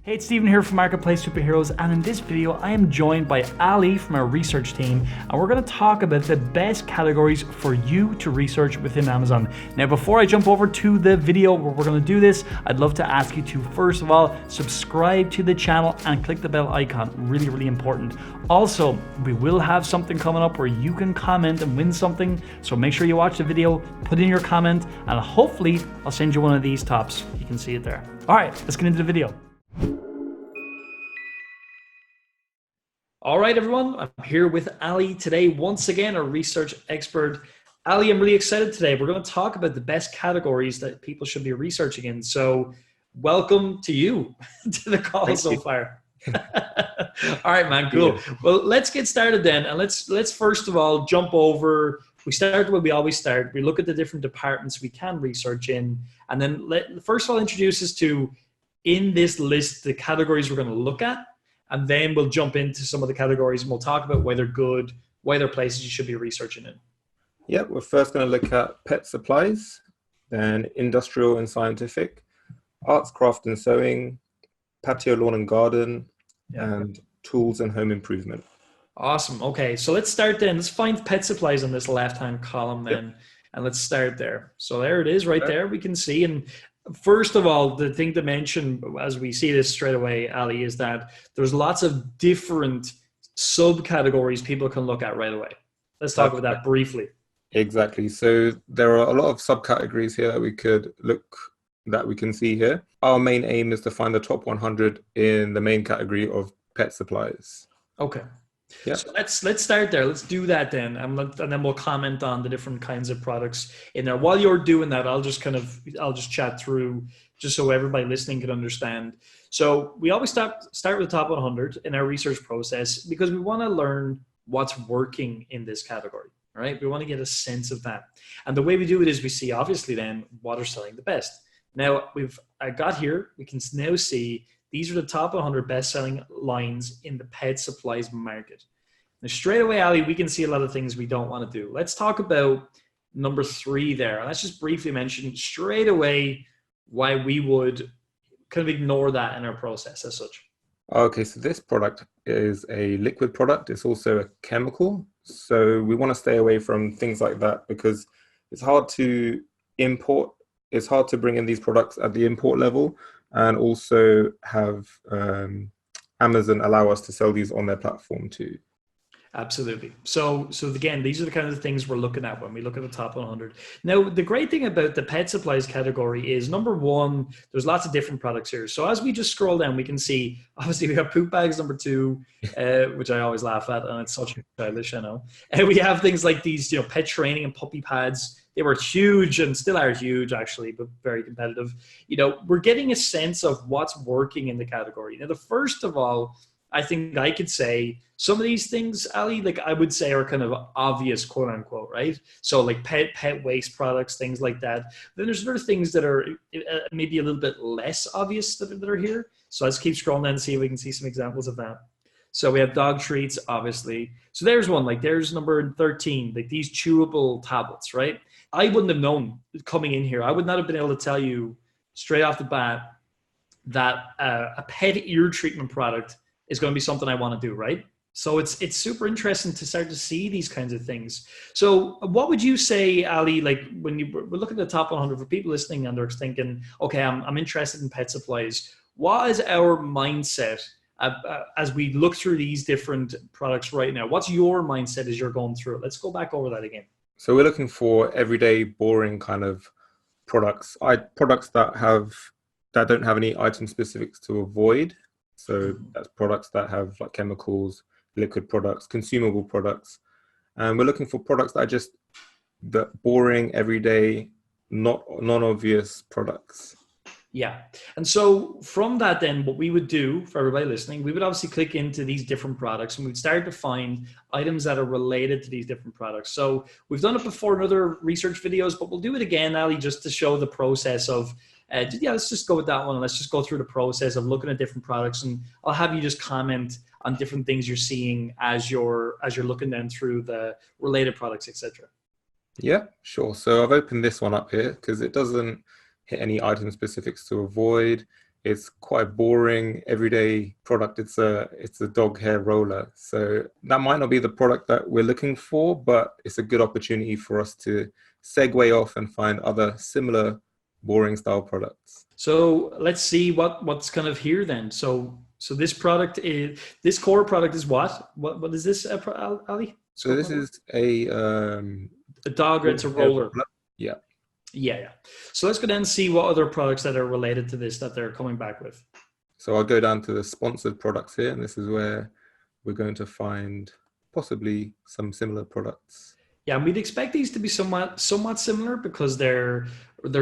Hey, it's Stephen here from Marketplace Superheroes, and in this video I am joined by Ali from our research team, and we're going to talk about the best categories for you to research within Amazon. Now, before I jump over to the video where we're going to do this, I'd love to ask you to first of all subscribe to the channel and click the bell icon. Really important. Also, we will have something coming up where you can comment and win something, so make sure you watch the video, put in your comment, and hopefully I'll send you one of these tops. You can see it there. All right, let's get into the video. All right, everyone, I'm here with Ali today, once again, a research expert. Ali, I'm really excited today. We're going to talk about the best categories that people should be researching in. So welcome to you to the call. Thank so you. Far. All right, man, cool. Yeah. Well, let's get started then. And let's first of all jump over. We start the way we always start. We look at the different departments we can research in. And then first of all, introduce us to, in this list, the categories we're going to look at. And then we'll jump into some of the categories and we'll talk about why they're good, why they're places you should be researching in. Yeah, we're first going to look at pet supplies, then industrial and scientific, arts, craft and sewing, patio, lawn and garden, and tools and home improvement. Awesome. Okay, so let's start then. Let's find pet supplies on this left-hand column then, and let's start there. So there it is right there. We can see. And first of all, the thing to mention as we see this straight away, Ali, is that there's lots of different subcategories people can look at right away. Let's talk about that briefly. Exactly. So there are a lot of subcategories here that we can see here. Our main aim is to find the top 100 in the main category of pet supplies. Okay. Yeah. So let's start there. Let's do that then, and then we'll comment on the different kinds of products in there. While you're doing that, I'll just chat through just so everybody listening can understand. So we always start with the top 100 in our research process because we want to learn what's working in this category. Right? We want to get a sense of that, and the way we do it is we see obviously then what are selling the best. Now I got here. We can now see. These are the top 100 best-selling lines in the pet supplies market. Now, straight away, Ali, we can see a lot of things we don't want to do. Let's talk about number 3 there. Let's just briefly mention straight away why we would kind of ignore that in our process as such. Okay, so this product is a liquid product. It's also a chemical. So we want to stay away from things like that because it's hard to import. It's hard to bring in these products at the import level. And also have Amazon allow us to sell these on their platform too. Absolutely. So again, these are the kind of things we're looking at when we look at the top 100. Now, the great thing about the pet supplies category is, number one, there's lots of different products here. So as we just scroll down, we can see, obviously, we have poop bags, number 2, which I always laugh at, and it's such childish, I know. And we have things like these, pet training and puppy pads. They were huge and still are huge, actually, but very competitive. We're getting a sense of what's working in the category. Now, the first of all, I think I could say some of these things, Ali, like I would say are kind of obvious, quote unquote, right? So like pet waste products, things like that. Then there's other things that are maybe a little bit less obvious that are here. So let's keep scrolling down and see if we can see some examples of that. So we have dog treats, obviously. So there's one, like there's number 13, like these chewable tablets, right? I wouldn't have known coming in here. I would not have been able to tell you straight off the bat that a pet ear treatment product is going to be something I want to do, right? So it's super interesting to start to see these kinds of things. So what would you say, Ali, like when we're looking at the top 100 for people listening and they're thinking, okay, I'm interested in pet supplies. What is our mindset as we look through these different products right now? What's your mindset as you're going through it? Let's go back over that again. So we're looking for everyday, boring kind of products. Products that don't have any item specifics to avoid. So that's products that have like chemicals, liquid products, consumable products. And we're looking for products that are just the boring, everyday, non-obvious products. Yeah. And so from that, then what we would do for everybody listening, we would obviously click into these different products and we'd start to find items that are related to these different products. So we've done it before in other research videos, but we'll do it again, Ali, just to show the process of, let's just go with that one. And let's just go through the process of looking at different products. And I'll have you just comment on different things you're seeing as you're looking down through the related products, etc. Yeah, sure. So I've opened this one up here because it doesn't hit any item specifics to avoid. it's quite a boring everyday product. It's a dog hair roller. So that might not be the product that we're looking for, but it's a good opportunity for us to segue off and find other similar boring style products. So let's see what's kind of here then. So this core product is what? What is this, Ali? So this is a dog. It's a roller. Yeah. Yeah. So let's go down and see what other products that are related to this that they're coming back with. So I'll go down to the sponsored products here, and this is where we're going to find possibly some similar products. Yeah, and we'd expect these to be somewhat similar because they're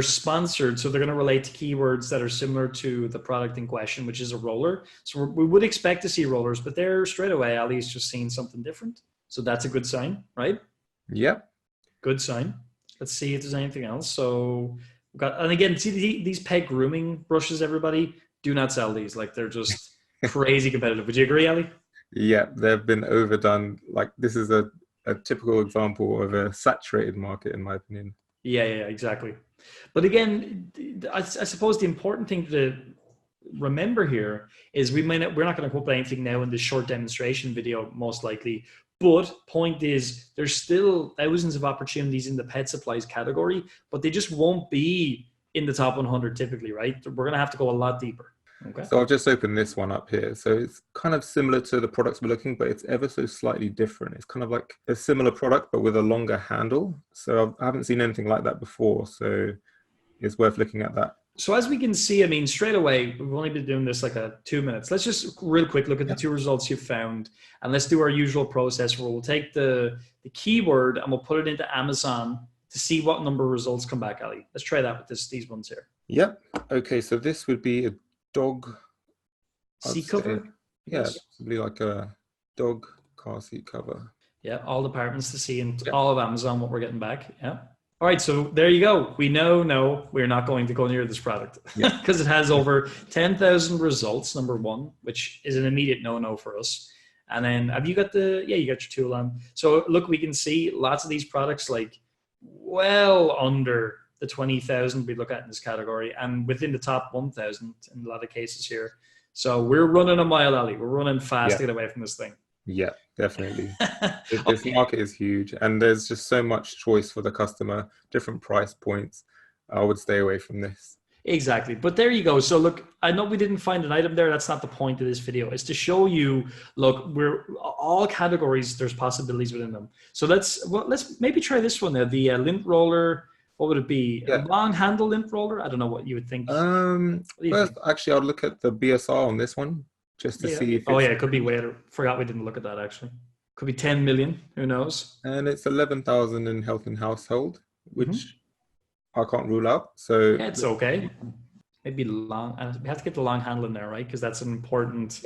sponsored, so they're going to relate to keywords that are similar to the product in question, which is a roller. So we would expect to see rollers, but they're straight away, Ali's just seeing something different. So that's a good sign, right? Yep. Good sign. Let's see if there's anything else. So we've got, and again, see these pet grooming brushes, everybody, do not sell these. Like, they're just crazy competitive. Would you agree, Ali? Yeah, they've been overdone. Like, this is a typical example of a saturated market, in my opinion. Yeah, exactly. But again, I suppose the important thing to remember here is we're not going to go up anything now in this short demonstration video, most likely. But point is, there's still thousands of opportunities in the pet supplies category, but they just won't be in the top 100 typically, right? We're going to have to go a lot deeper. Okay. So I'll just open this one up here. So it's kind of similar to the products we're looking, but it's ever so slightly different. It's kind of like a similar product, but with a longer handle. So I haven't seen anything like that before. So it's worth looking at that. So as we can see, I mean, straight away, we've only been doing this like 2 minutes. Let's just real quick look at the two results you've found, and let's do our usual process where we'll take the keyword and we'll put it into Amazon to see what number of results come back, Ali. Let's try that with these ones here. Yep. Okay, so this would be a dog seat cover. Yeah, possibly like a dog car seat cover. Yeah, all departments to see in all of Amazon what we're getting back. Yeah. All right, so there you go. We know, no, we're not going to go near this product because it has over 10,000 results, number one, which is an immediate no-no for us. And then have you got you got your tool on. So look, we can see lots of these products like well under the 20,000 we look at in this category and within the top 1,000 in a lot of cases here. So we're running a mile, Ali. We're running fast to get away from this thing. Yeah, definitely. This market is huge and there's just so much choice for the customer, different price points. I would stay away from this. Exactly. But there you go. So look, I know we didn't find an item there. That's not the point of this video. It's to show you, look, we're all categories, there's possibilities within them. So let's maybe try this one there. The lint roller, what would it be? A long handle lint roller? I don't know what you would think. Actually, I'll look at the BSR on this one. Just to see if it could be forgot we didn't look at that actually. Could be 10 million, who knows? And it's 11,000 in health and household, which I can't rule out. So yeah, it's okay. Maybe long. We have to get the long handle in there, right? Because that's an important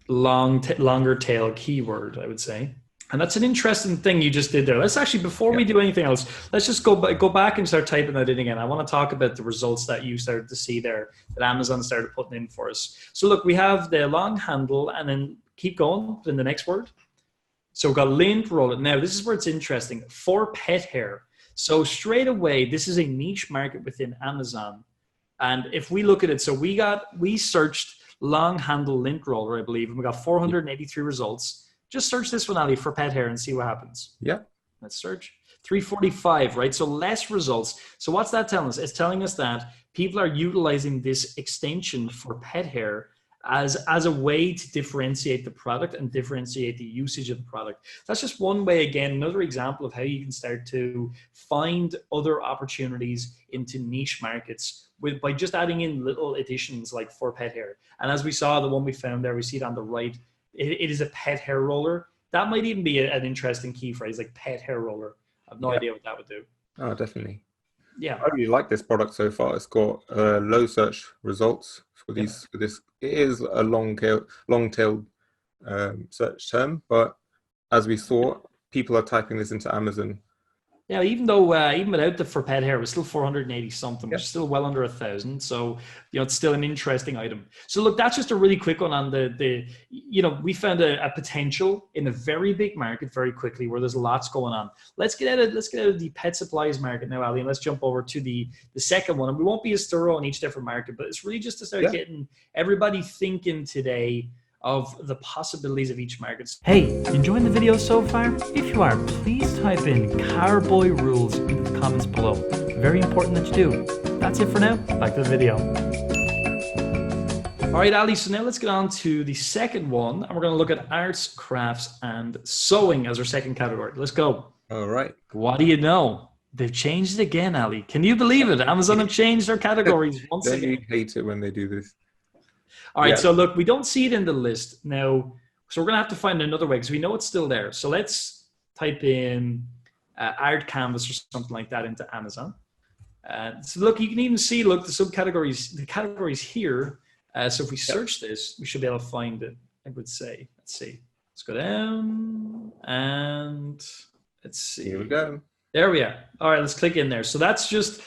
longer tail keyword, I would say. And that's an interesting thing you just did there. Let's actually, before we do anything else, let's just go back and start typing that in again. I want to talk about the results that you started to see there, that Amazon started putting in for us. So look, we have the long handle and then keep going in the next word. So we've got lint roller. Now, this is where it's interesting. For pet hair. So straight away, this is a niche market within Amazon. And if we look at it, so we searched long handle lint roller, I believe, and we got 483 results. Just search this one, Ali, for pet hair and see what happens. Yeah. Let's search. 345, right? So less results. So what's that telling us? It's telling us that people are utilizing this extension for pet hair as a way to differentiate the product and differentiate the usage of the product. That's just one way, again, another example of how you can start to find other opportunities into niche markets by just adding in little additions like for pet hair. And as we saw, the one we found there, we see it on the right, it is a pet hair roller. That might even be an interesting key phrase, like pet hair roller. I have no idea what that would do. Oh, definitely. Yeah, I really like this product so far. It's got low search results for these. For this, it is a long-tailed search term, but as we saw, people are typing this into Amazon Yeah, even though even without the for pet hair, it was still 480 something, which Yep. is still well under 1,000. So it's still an interesting item. So look, that's just a really quick one on the we found a potential in a very big market very quickly where there's lots going on. Let's get out of the pet supplies market now, Ali, and let's jump over to the second one. And we won't be as thorough on each different market, but it's really just to start Yeah. getting everybody thinking today of the possibilities of each market. Hey, enjoying the video so far? If you are, please type in Carboy Rules into the comments below. Very important that you do. That's it for now. Back to the video. All right, Ali, so now let's get on to the second one, and we're going to look at arts, crafts, and sewing as our second category. Let's go. All right. What do you know? They've changed it again, Ali. Can you believe it? Amazon have changed their categories once Don't again. you hate it when they do this? All right, Yeah. so look, we don't see it in the list now, so we're going to have to find another way because we know it's still there. So let's type in art canvas or something like that into Amazon. So look, you can even see, look, the subcategories, the categories here. So if we search this, we should be able to find it, I would say. Let's see. Let's go down and let's see. Here we go. There we are. All right, let's click in there. So that's just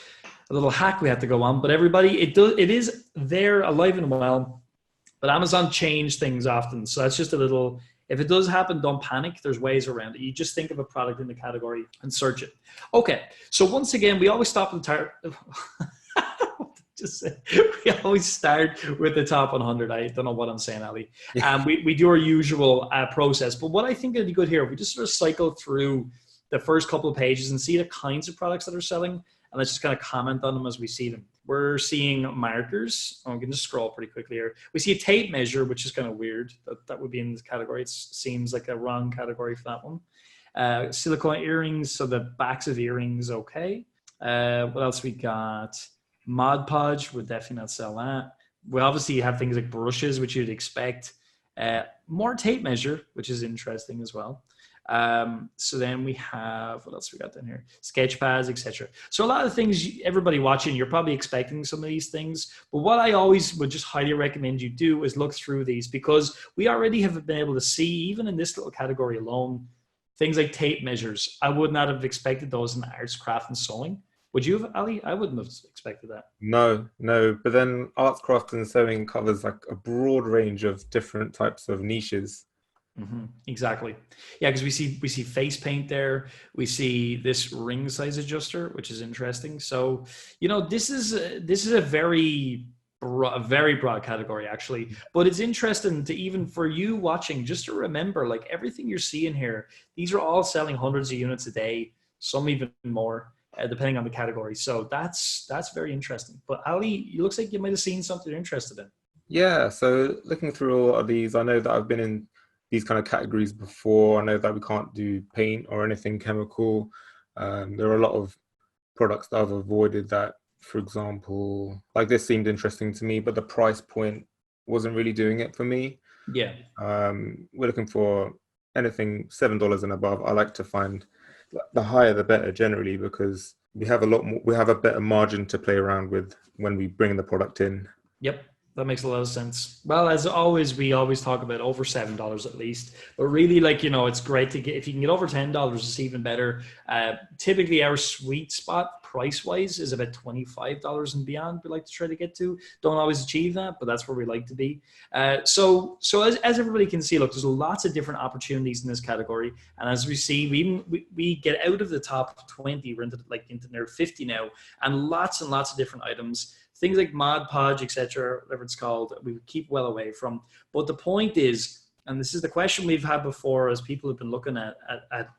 a little hack we have to go on. But everybody, it is there alive and well. But Amazon change things often. So that's just a little, if it does happen, don't panic. There's ways around it. You just think of a product in the category and search it. Okay. So once again, we always stop at the we always start with the top 100. I don't know what I'm saying, Ali. Yeah. We do our usual process. But what I think would be good here, we just sort of cycle through the first couple of pages and see the kinds of products that are selling. And let's just kind of comment on them as we see them. We're seeing markers. I'm going to scroll pretty quickly here. We see a tape measure, which is kind of weird. That would be in this category. It seems like a wrong category for that one. Silicone earrings, so the backs of earrings, okay. What else we got? Mod Podge, would definitely not sell that. We obviously have things like brushes, which you'd expect. More tape measure, which is interesting as well. So then we have, what else we got down here? Sketch pads, etc. So a lot of things, everybody watching, you're probably expecting some of these things. But what I always would just highly recommend you do is look through these because we already have been able to see, even in this little category alone, things like tape measures. I would not have expected those in arts, craft, and sewing. Would you have, Ali? I wouldn't have expected that. No. But then arts, crafts, and sewing covers like a broad range of different types of niches. Mm-hmm. Exactly. Yeah, because we see face paint there. We see this ring size adjuster, which is interesting. So, this is a very broad category actually. But it's interesting to even for you watching, just to remember, like everything you're seeing here, these are all selling hundreds of units a day, some even more, depending on the category. So that's very interesting. But Ali, it looks like you might have seen something you're interested in. Yeah. So looking through all of these, I know that I've been in these kind of categories before. I know that we can't do paint or anything chemical. There are a lot of products that I've avoided that, for example, like this seemed interesting to me, but the price point wasn't really doing it for me. Yeah. We're looking for anything $7 and above. I like to find the higher the better generally because we have a better margin to play around with when we bring the product in. Yep. That makes a lot of sense. Well, as always, we always talk about over $7 at least. But really, it's great to get, if you can get over $10, it's even better. Typically, our sweet spot price-wise is about $25 and beyond we like to try to get to. Don't always achieve that, but that's where we like to be. So as everybody can see, look, there's lots of different opportunities in this category. And as we see, we get out of the top 20, we're into near 50 now, and lots of different items. Things like Mod Podge, etc., whatever it's called, we keep well away from. But the point is, and this is the question we've had before as people have been looking at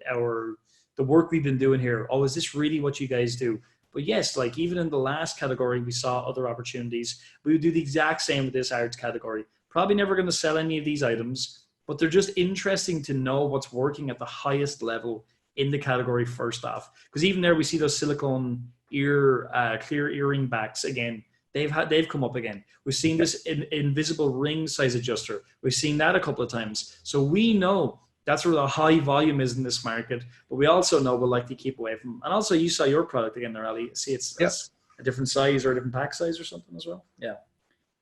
the work we've been doing here. Oh, is this really what you guys do? But yes, like even in the last category, we saw other opportunities. We would do the exact same with this arts category. Probably never going to sell any of these items, but they're just interesting to know what's working at the highest level in the category first off. Because even there, we see those silicone clear earring backs again. They've come up again. We've seen this invisible ring size adjuster. We've seen that a couple of times. So we know that's where the high volume is in this market, but we also know we'll like to keep away from them. And also you saw your product again there, Ali. See, it's a different size or a different pack size or something as well. Yeah.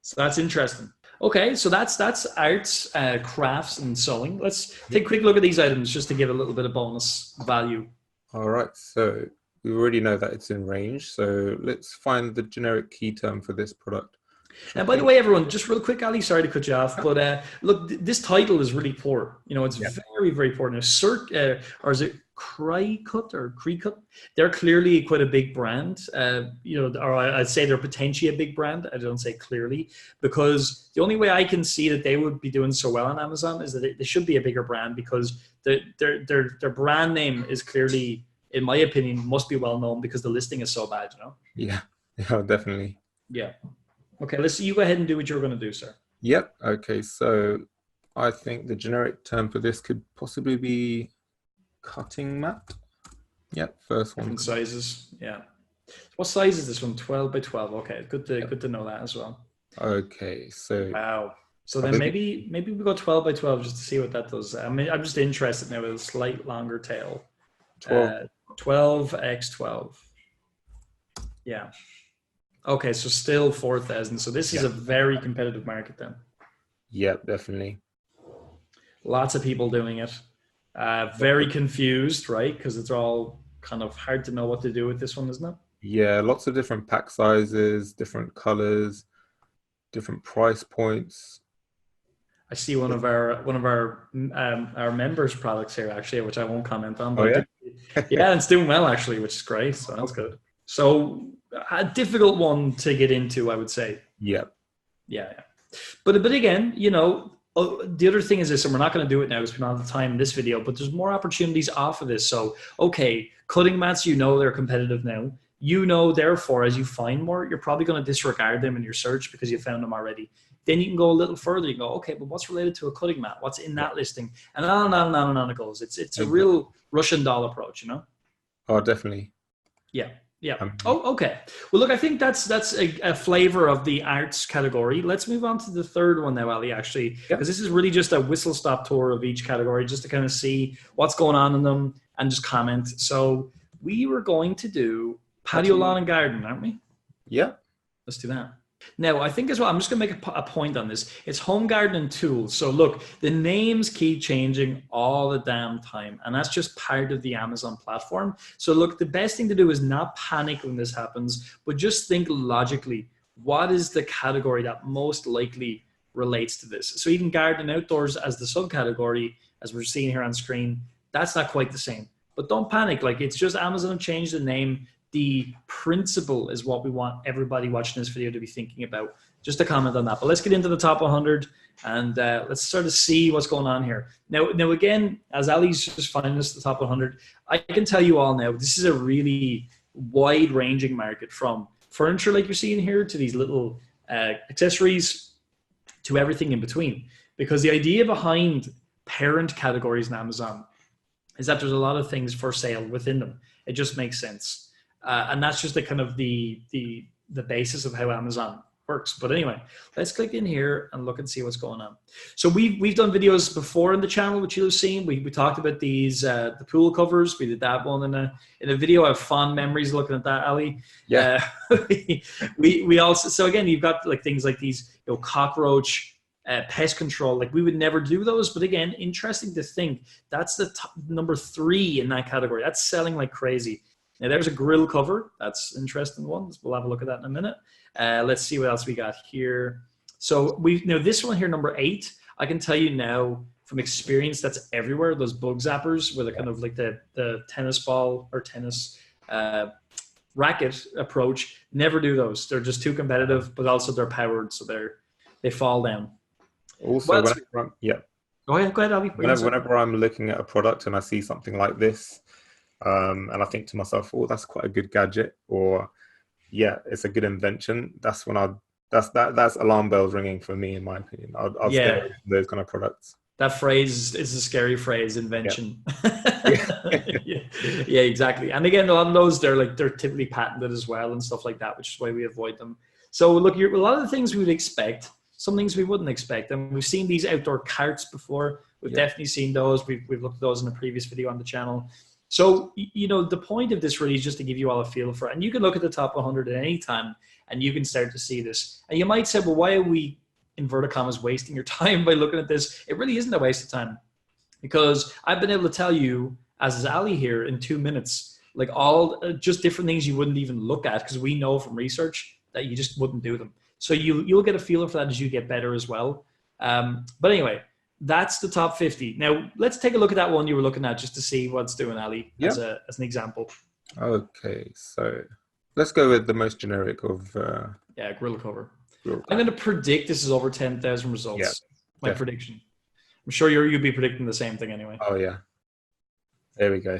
So that's interesting. Okay, so that's arts, crafts, and sewing. Let's take a quick look at these items just to give a little bit of bonus value. All right, so we already know that it's in range. So let's find the generic key term for this product. And by the way, everyone, just real quick, Ali, sorry to cut you off, but look, this title is really poor. You know, it's very, very poor. Now, or is it Cricut or Cricut? They're clearly quite a big brand. You know, or I'd say they're potentially a big brand. I don't say clearly, because the only way I can see that they would be doing so well on Amazon is that they should be a bigger brand, because their brand name is clearly, in my opinion, must be well known because the listing is so bad. You know? Yeah, definitely. Yeah. Okay, you go ahead and do what you're going to do, sir. Yep. Okay, so I think the generic term for this could possibly be cutting mat. Yep, first one. Different sizes. Yeah. What size is this one? 12 by 12. Okay, good to know that as well. Okay, so wow. So then maybe we go 12 by 12 just to see what that does. I mean, I'm just interested now with a slight longer tail. 12x12. Yeah. Okay, so still 4,000. So this is a very competitive market then. Yeah, definitely. Lots of people doing it. Very confused, right? Because it's all kind of hard to know what to do with this one, isn't it? Yeah, lots of different pack sizes, different colors, different price points. I see one of our members' products here actually, which I won't comment on. But yeah, it's doing well actually, which is great. So that's good. So a difficult one to get into, I would say. Yeah. But again, you know, the other thing is this, and we're not going to do it now because we don't have the time in this video, but there's more opportunities off of this. So, okay, cutting mats, you know, they're competitive now. You know, therefore, as you find more, you're probably going to disregard them in your search because you found them already. Then you can go a little further. You can go, okay, but what's related to a cutting mat? What's in that listing? And on it goes. It's a real Russian doll approach, you know? Oh, definitely. Yeah. Okay. Well, look, I think that's a flavor of the arts category. Let's move on to the third one now, Ali, actually, because this is really just a whistle-stop tour of each category just to kind of see what's going on in them and just comment. So we were going to do patio, lawn, and garden, aren't we? Yeah. Let's do that. Now, I think as well, I'm just going to make a point on this. It's home garden and tools. So look, the names keep changing all the damn time. And that's just part of the Amazon platform. So look, the best thing to do is not panic when this happens, but just think logically. What is the category that most likely relates to this? So even garden and outdoors as the subcategory, as we're seeing here on screen, that's not quite the same. But don't panic. Like, it's just Amazon changed the name. The principle is what we want everybody watching this video to be thinking about. Just a comment on that. But let's get into the top 100 and let's sort of see what's going on here. Now again, as Ali's just finding us the top 100, I can tell you all now, this is a really wide-ranging market, from furniture like you're seeing here to these little accessories to everything in between. Because the idea behind parent categories in Amazon is that there's a lot of things for sale within them. It just makes sense. And that's just the kind of the basis of how Amazon works. But anyway, let's click in here and look and see what's going on. So we've done videos before in the channel, which you'll have seen. We talked about these the pool covers. We did that one in a video. I have fond memories looking at that, Ali. Yeah. We also, so again, you've got like things like these, you know, cockroach pest control. Like, we would never do those, but again, interesting to think that's the number 3 in that category. That's selling like crazy. Now there's a grill cover. That's an interesting one. We'll have a look at that in a minute. Let's see what else we got here. So this one here, number 8, I can tell you now from experience, that's everywhere. Those bug zappers with a kind of like the tennis ball or tennis racket approach. Never do those. They're just too competitive, but also they're powered, so they fall down. Also, Go ahead, Ali. Whenever I'm looking at a product and I see something like this, and I think to myself, oh, that's quite a good gadget, or yeah, it's a good invention. That's when that's alarm bells ringing for me, in my opinion. I'll stay away from those kind of products. That phrase is a scary phrase, invention. Yeah, exactly. And again, a lot of those, they're typically patented as well and stuff like that, which is why we avoid them. So look, a lot of the things we would expect, some things we wouldn't expect. And we've seen these outdoor carts before. We've definitely seen those. We've looked at those in a previous video on the channel. So, you know, the point of this really is just to give you all a feel for it. And you can look at the top 100 at any time and you can start to see this. And you might say, well, why are we, inverted commas, wasting your time by looking at this? It really isn't a waste of time, because I've been able to tell you as is Ali here, in 2 minutes. Like all just different things you wouldn't even look at because we know from research that you just wouldn't do them. So you'll get a feeler for that as you get better as well. But anyway, that's the top 50. Now let's take a look at that one you were looking at just to see what's doing, Ali, as an example. Okay, so let's go with the most generic of Gorilla Cover. Gorilla I'm going to predict this is over 10,000 results. Yeah, my prediction. I'm sure you'll be predicting the same thing anyway. Oh yeah. There we go.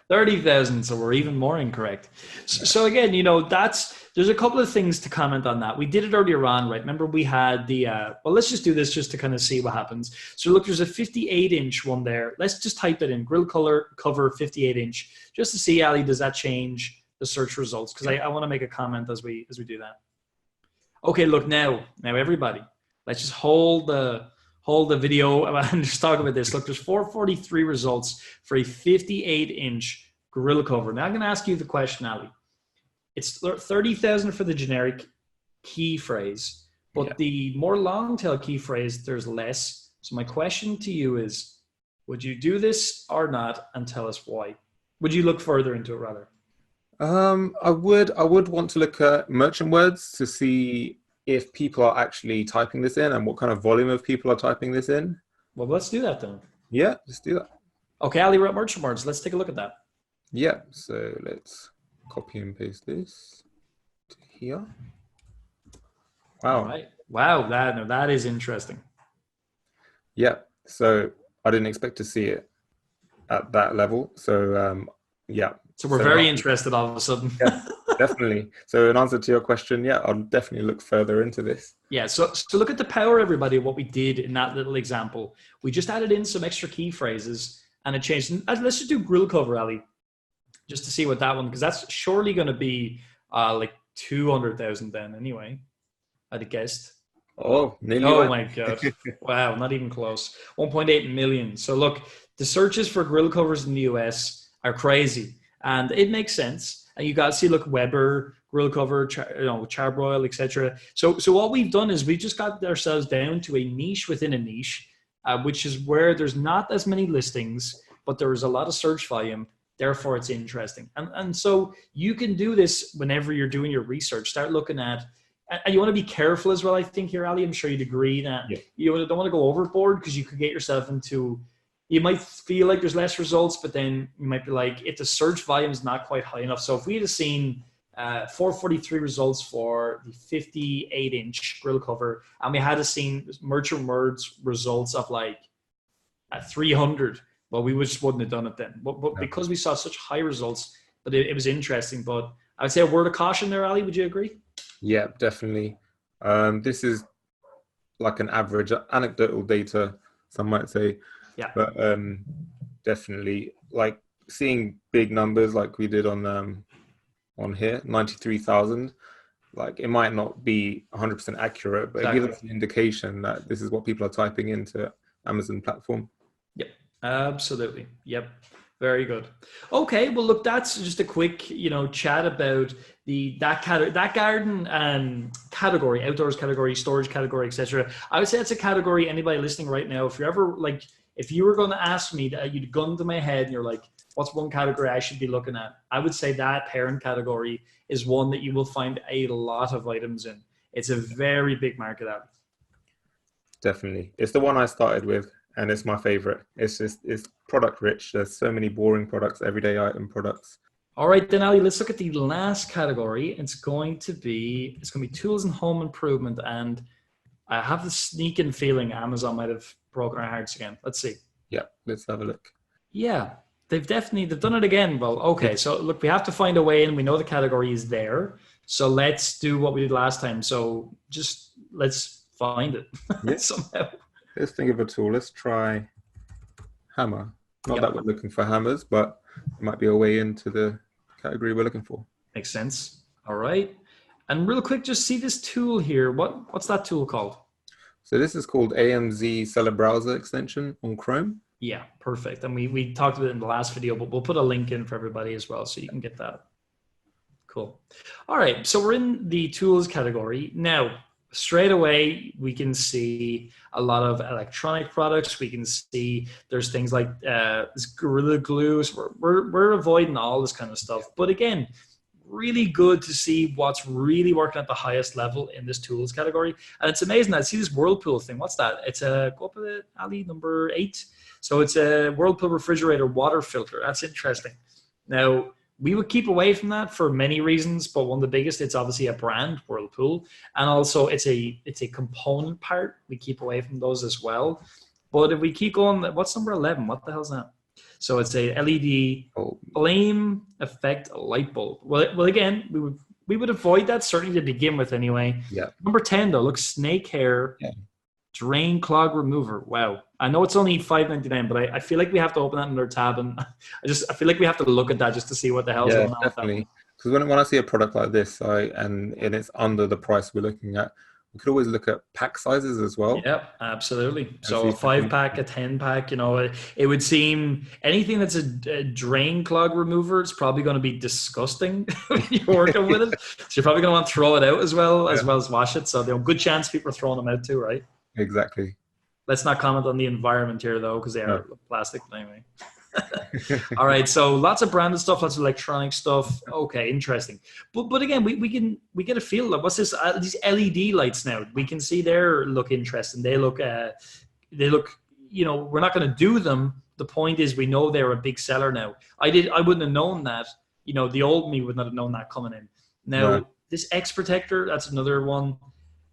30,000, so we're even more incorrect. So again, there's a couple of things to comment on that. We did it earlier on, right? Remember we had the, let's just do this just to kind of see what happens. So look, there's a 58-inch one there. Let's just type it in, Grill Cover 58-inch, just to see, Ali, does that change the search results? Because I want to make a comment as we do that. Okay, look, now everybody, let's just hold the video and just talk about this. Look, there's 443 results for a 58-inch Gorilla Cover. Now I'm going to ask you the question, Ali. It's 30,000 for the generic key phrase, but the more long tail key phrase, there's less. So my question to you is, would you do this or not, and tell us why? Would you look further into it rather? I would want to look at merchant words to see if people are actually typing this in and what kind of volume of people are typing this in. Well, let's do that then. Yeah, let's do that. Okay, Ali, we're at merchant words. Let's take a look at that. Yeah, so let's copy and paste this to here. Wow. All right. Wow, that is interesting. Yeah, so I didn't expect to see it at that level. So yeah. So we're very interested all of a sudden. Yeah, definitely. So in answer to your question, I'll definitely look further into this. Yeah, so look at the power, everybody, of what we did in that little example. We just added in some extra key phrases and it changed. Let's just do Grill Cover, Ali, just to see what that one, because that's surely going to be like 200,000 then anyway, I'd have guessed. Oh, nearly. Oh my God. Wow, not even close. 1.8 million. So look, the searches for grill covers in the US are crazy. And it makes sense. And you got to see, look, Weber, grill cover, Charbroil, etc. So what we've done is we just got ourselves down to a niche within a niche, which is where there's not as many listings, but there is a lot of search volume. Therefore, it's interesting. And so you can do this whenever you're doing your research. Start looking at, and you want to be careful as well, I think here, Ali. I'm sure you'd agree that you don't want to go overboard because you could get yourself into, you might feel like there's less results, but then you might be like, if the search volume is not quite high enough. So if we had seen 443 results for the 58-inch grill cover, and we had seen merchant words results of like 300, well, we just wouldn't have done it then. But because we saw such high results, but it was interesting. But I would say a word of caution there, Ali. Would you agree? Yeah, definitely. This is like an average anecdotal data, some might say. Yeah. But definitely, like seeing big numbers like we did on here, 93,000. Like it might not be 100% accurate, but it gives us an indication that this is what people are typing into Amazon platform. Yep, absolutely. Yep. Very good. Okay, well, look, that's just a quick, chat about that garden category, outdoors category, storage category, etc. I would say it's a category. Anybody listening right now, if you're ever like, if you were going to ask me, you'd gun to my head, and you're like, what's one category I should be looking at? I would say that parent category is one that you will find a lot of items in. It's a very big market out. Definitely, it's the one I started with. And it's my favorite. It's product rich. There's so many boring products, everyday item products. All right, then, Ali, let's look at the last category. It's going to be tools and home improvement. And I have the sneaking feeling Amazon might have broken our hearts again. Let's see. Yeah, let's have a look. Yeah, they've done it again. Well, okay. So look, we have to find a way in. We know the category is there. So let's do what we did last time. So just let's find it somehow. Let's think of a tool. Let's try hammer. Not that we're looking for hammers, but it might be a way into the category we're looking for. Makes sense. All right. And real quick, just see this tool here. What's that tool called? So this is called AMZ Seller Browser Extension on Chrome. Yeah, perfect. And we talked about it in the last video, but we'll put a link in for everybody as well so you can get that. Cool. All right. So we're in the tools category. Now, straight away we can see a lot of electronic products. We can see there's things like this Gorilla Glue. So we're avoiding all this kind of stuff. But again, really good to see what's really working at the highest level in this tools category. And it's amazing. I see this Whirlpool thing. What's that? It's a, go up with it, Ali, number 8. So it's a Whirlpool refrigerator water filter. That's interesting. Now, we would keep away from that for many reasons, but one of the biggest, it's obviously a brand, Whirlpool, and also it's a component part. We keep away from those as well. But if we keep going, what's number 11? What the hell's that? So it's a LED flame effect light bulb. Well, again, we would avoid that certainly to begin with anyway. Yeah. Number 10 though, looks snake hair. Yeah. Drain clog remover. Wow. I know it's only $5.99, but I feel like we have to open that in our tab, and I feel like we have to look at that just to see what the hell's going on. Definitely. Because when I see a product like this, and it's under the price we're looking at, we could always look at pack sizes as well. Yep, absolutely. So a 5-pack, a 10-pack, it would seem anything that's a drain clog remover, it's probably going to be disgusting when you're working with it. So you're probably going to want to throw it out as well as wash it. So good chance people are throwing them out too, right? Exactly. Let's not comment on the environment here though, because they are plastic. But anyway. All right, so lots of branded stuff, lots of electronic stuff. Okay, interesting. But again, we get a feel of what's this? These LED lights now. We can see they look interesting. They look. We're not going to do them. The point is, we know they're a big seller now. I wouldn't have known that. The old me would not have known that coming in. Now this X Protector, that's another one.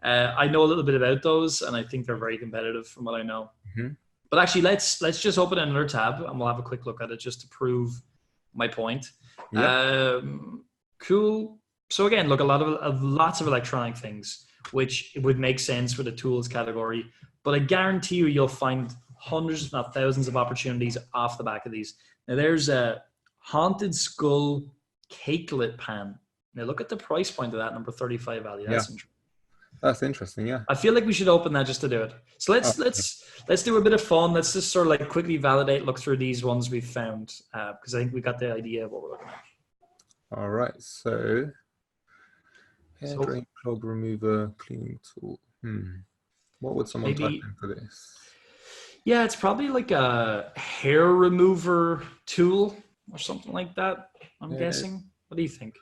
I know a little bit about those, and I think they're very competitive from what I know. Mm-hmm. But actually, let's just open another tab, and we'll have a quick look at it just to prove my point. Yep. Cool. So again, look, lots of electronic things, which would make sense for the tools category. But I guarantee you'll find hundreds, if not thousands, of opportunities off the back of these. Now, there's a Haunted Skull cakelet pan. Now, look at the price point of that, number 35 value. That's interesting, yeah. I feel like we should open that just to do it. So let's do a bit of fun. Let's just sort of like quickly look through these ones we've found, because I think we got the idea of what we're looking at. All right, so hair drain clog remover cleaning tool. What would someone type in for this? Yeah, it's probably like a hair remover tool or something like that, I'm guessing. What do you think?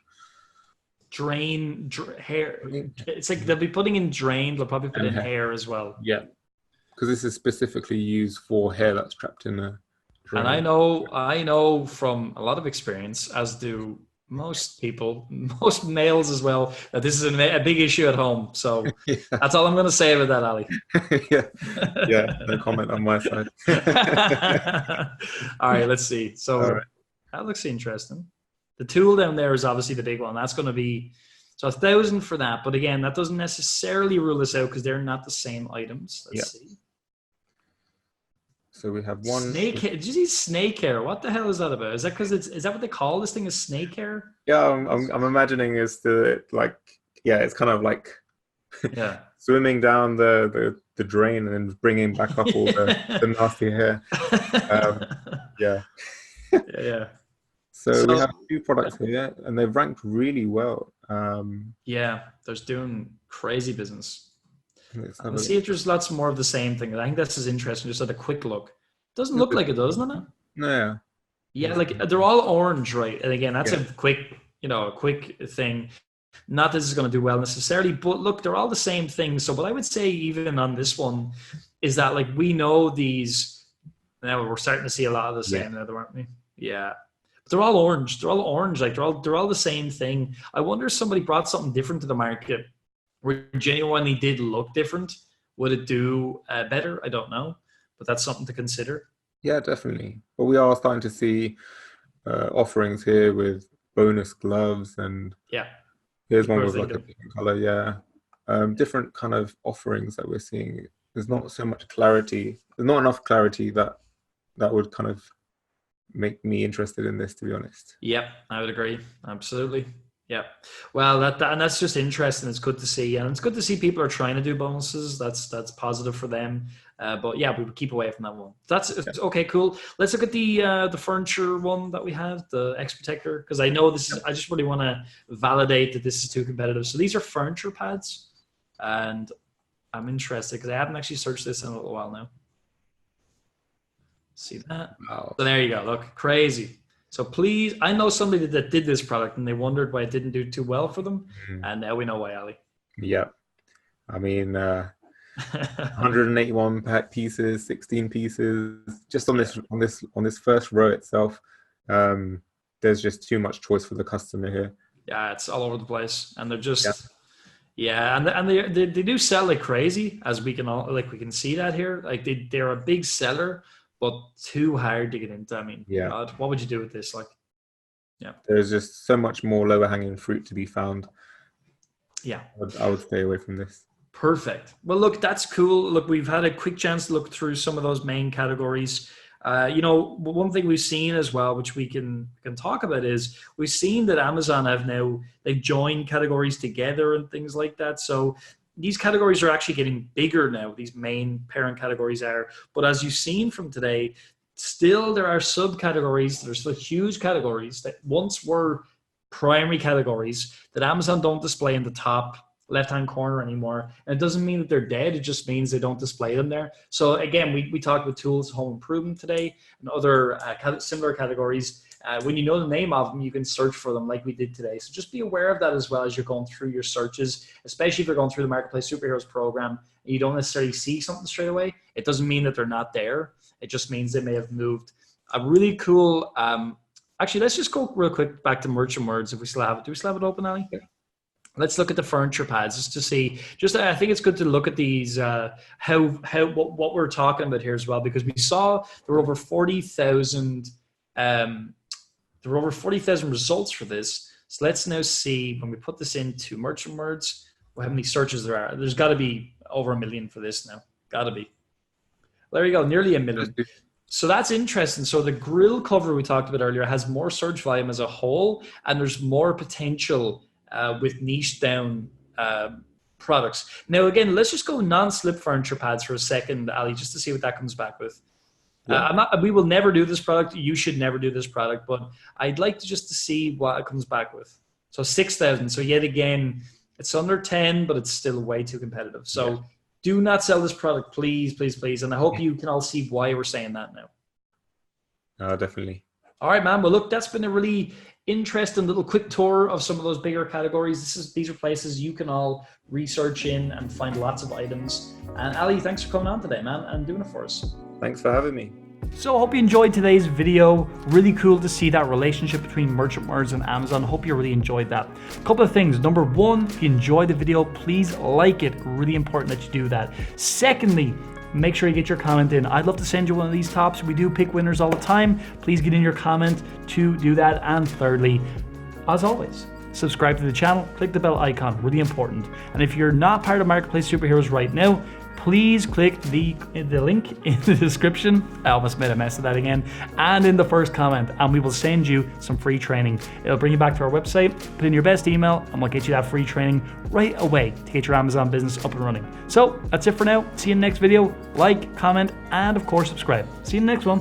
Hair. It's like they'll be putting in drain. They'll probably put in hair as well. Yeah, because this is specifically used for hair that's trapped in a drain. And I know from a lot of experience, as do most people, most males as well, that this is a big issue at home. So that's all I'm going to say about that, Ali. yeah. No comment on my side. All right, let's see. So that looks interesting. The tool down there is obviously the big one. That's going to be, so 1,000 for that. But again, that doesn't necessarily rule this out because they're not the same items. Let's see. So we have one. Snake hair. Did you see snake hair? What the hell is that about? Is that because is that what they call this thing, is snake hair? Yeah, I'm imagining it's it's kind of like swimming down the drain and then bringing back up all the nasty hair. Yeah. So we have a few products here, and they've ranked really well. They're doing crazy business. Let's see if there's lots more of the same thing. I think this is interesting. Just at a quick look, doesn't look like it, doesn't it? No. Yeah, like they're all orange, right? And again, that's a quick thing. Not that this is going to do well necessarily, but look, they're all the same thing. So what I would say, even on this one, is that like we know these. Now we're starting to see a lot of the same, aren't we? Yeah. They're all orange. They're all orange. Like they're all the same thing. I wonder if somebody brought something different to the market, where genuinely did look different. Would it do better? I don't know, but that's something to consider. Yeah, definitely. But we are starting to see offerings here with bonus gloves, and here's one with like a different color. Yeah, different kind of offerings that we're seeing. There's not so much clarity. There's not enough clarity that would kind of make me interested in this, to be honest. Yeah, I would agree. Absolutely. Yeah. Well, that's just interesting. It's good to see, and it's good to see people are trying to do bonuses. That's positive for them. But yeah, we would keep away from that one. Okay. Cool. Let's look at the furniture one that we have, the X Protector, because I know this is. I just really want to validate that this is too competitive. So these are furniture pads. And I'm interested because I haven't actually searched this in a little while now. See that? Wow. So there you go. Look, crazy. So please, I know somebody that did this product and they wondered why it didn't do too well for them. And now we know why, Ali. Yep. I mean, 181 pack pieces, 16 pieces, just on this first row itself. There's just too much choice for the customer here. Yeah, it's all over the place, and they're just and they do sell like crazy, as we can see that here. Like they're a big seller, but too hard to get into. I mean, God, what would you do with this? Like, there's just so much more lower hanging fruit to be found. Yeah, I would stay away from this. Perfect. Well, look, that's cool. Look, we've had a quick chance to look through some of those main categories. One thing we've seen as well, which we can talk about, is we've seen that Amazon they've joined categories together and things like that. So these categories are actually getting bigger now. These main parent categories are. But as you've seen from today, still there are subcategories. There's still huge categories that once were primary categories that Amazon don't display in the top left-hand corner anymore. And it doesn't mean that they're dead. It just means they don't display them there. So again, we talked about tools, home improvement today, and other similar categories. When you know the name of them, you can search for them like we did today. So just be aware of that as well as you're going through your searches, especially if you're going through the Marketplace Superheroes program and you don't necessarily see something straight away. It doesn't mean that they're not there. It just means they may have moved. A really cool, actually, let's just go real quick back to Merchant Words if we still have it. Do we still have it open, Ali? Yeah. Let's look at the furniture pads just to see. I think it's good to look at these. What we're talking about here as well, because we saw there were over 40,000. There were over 40,000 results for this. So let's now see when we put this into Merchant Words, how many searches there are. There's got to be over 1 million for this now. Got to be. There you go, nearly 1 million. So that's interesting. So the grill cover we talked about earlier has more search volume as a whole, and there's more potential with niche down products. Now, again, let's just go non-slip furniture pads for a second, Ali, just to see what that comes back with. Yeah. We will never do this product. You should never do this product, but I'd like to see what it comes back with. So 6,000. So yet again, it's under 10, but it's still way too competitive. So do not sell this product, please, please, please. And I hope you can all see why we're saying that now. Definitely. All right, man. Well, look, that's been a really interesting little quick tour of some of those bigger categories. These are places you can all research in and find lots of items. And Ali, thanks for coming on today, man, and doing it for us. Thanks for having me. So I hope you enjoyed today's video. Really cool to see that relationship between Merchant Words and Amazon. Hope you really enjoyed that. A couple of things. Number one, if you enjoyed the video, please like it. Really important that you do that. Secondly, make sure you get your comment in. I'd love to send you one of these tops. We do pick winners all the time. Please get in your comment to do that. And thirdly, as always, subscribe to the channel, click the bell icon, really important. And if you're not part of Marketplace Superheroes right now, please click the link in the description. I almost made a mess of that again. And in the first comment, and we will send you some free training. It'll bring you back to our website, put in your best email, and we'll get you that free training right away to get your Amazon business up and running. So that's it for now. See you in the next video. Like, comment, and of course subscribe. See you in the next one.